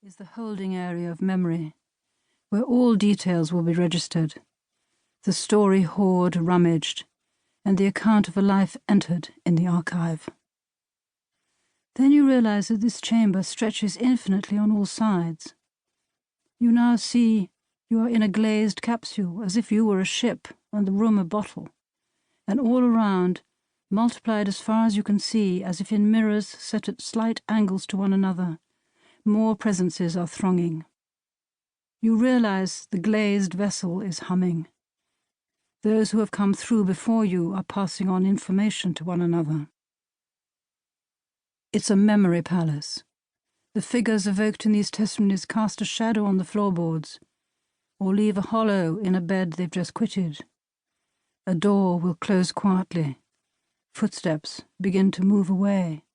is the holding area of memory, where all details will be registered, the story hoard rummaged, and the account of a life entered in the archive. Then you realize that this chamber stretches infinitely on all sides. You now see you are in a glazed capsule, as if you were a ship and the room a bottle, and all around, multiplied as far as you can see, as if in mirrors set at slight angles to one another, more presences are thronging. You realize the glazed vessel is humming. Those who have come through before you are passing on information to one another. It's a memory palace. The figures evoked in these testimonies cast a shadow on the floorboards, or leave a hollow in a bed they've just quitted. A door will close quietly. Footsteps begin to move away,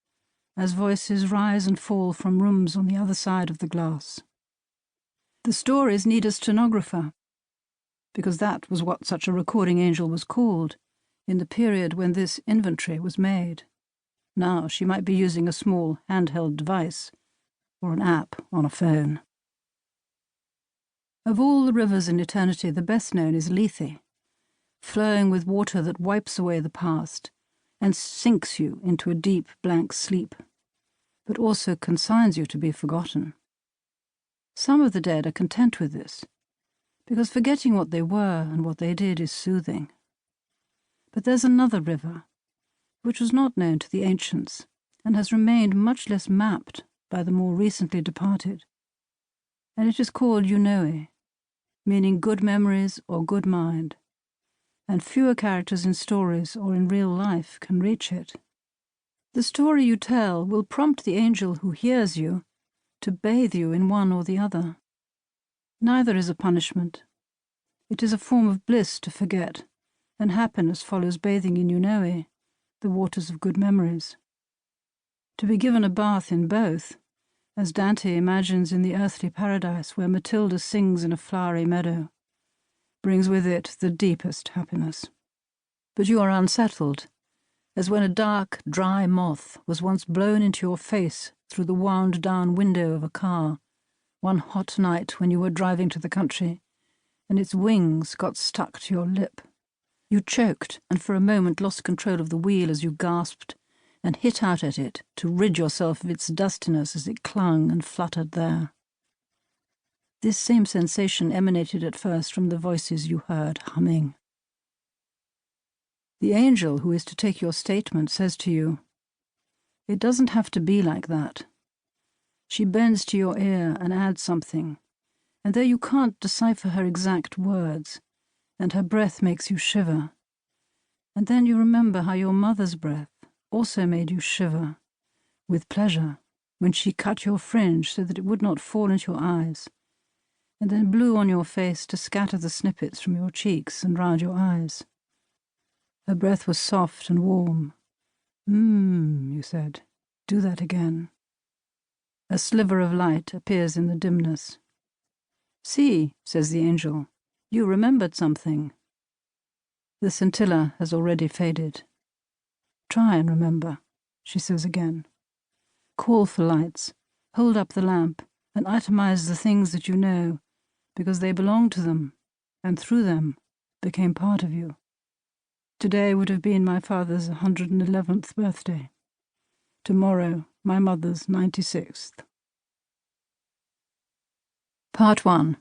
as voices rise and fall from rooms on the other side of the glass. The stories need a stenographer, because that was what such a recording angel was called in the period when this inventory was made. Now she might be using a small handheld device or an app on a phone. Of all the rivers in eternity, the best known is Lethe, flowing with water that wipes away the past and sinks you into a deep, blank sleep, but also consigns you to be forgotten. Some of the dead are content with this, because forgetting what they were and what they did is soothing. But there's another river, which was not known to the ancients, and has remained much less mapped by the more recently departed, and it is called Unoe, meaning good memories or good mind, and fewer characters in stories or in real life can reach it. The story you tell will prompt the angel who hears you to bathe you in one or the other. Neither is a punishment. It is a form of bliss to forget, and happiness follows bathing in Unoe, the waters of good memories. To be given a bath in both, as Dante imagines in the earthly paradise where Matilda sings in a flowery meadow, brings with it the deepest happiness. But you are unsettled, as when a dark, dry moth was once blown into your face through the wound-down window of a car, one hot night when you were driving to the country, and its wings got stuck to your lip. You choked and for a moment lost control of the wheel as you gasped, and hit out at it to rid yourself of its dustiness as it clung and fluttered there. This same sensation emanated at first from the voices you heard humming. The angel who is to take your statement says to you, "It doesn't have to be like that." She bends to your ear and adds something, and though you can't decipher her exact words, and her breath makes you shiver, and then you remember how your mother's breath also made you shiver, with pleasure, when she cut your fringe so that it would not fall into your eyes, and then blew on your face to scatter the snippets from your cheeks and round your eyes. Her breath was soft and warm. You said, "Do that again." A sliver of light appears in the dimness. "See," says the angel, "you remembered something." The scintilla has already faded. "Try and remember," she says again. "Call for lights, hold up the lamp, and itemize the things that you know, because they belong to them, and through them became part of you. Today would have been my father's 111th birthday. Tomorrow, my mother's 96th. Part 1.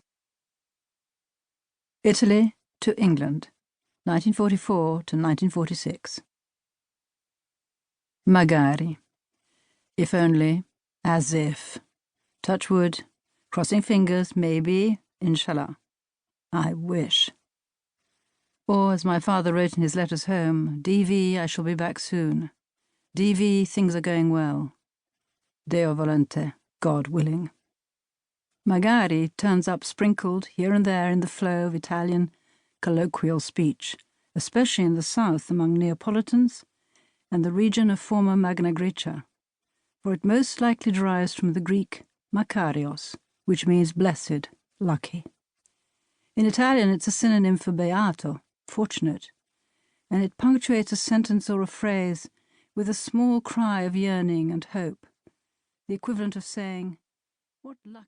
Italy to England, 1944 to 1946. Magari. If only, as if. Touch wood, crossing fingers, maybe, inshallah. I wish. Or, as my father wrote in his letters home, DV, I shall be back soon. DV, things are going well. Deo volente, God willing. Magari turns up sprinkled here and there in the flow of Italian colloquial speech, especially in the south among Neapolitans and the region of former Magna Grecia, for it most likely derives from the Greek makarios, which means blessed, lucky. In Italian it's a synonym for beato, fortunate, and it punctuates a sentence or a phrase with a small cry of yearning and hope, the equivalent of saying, "What lucky."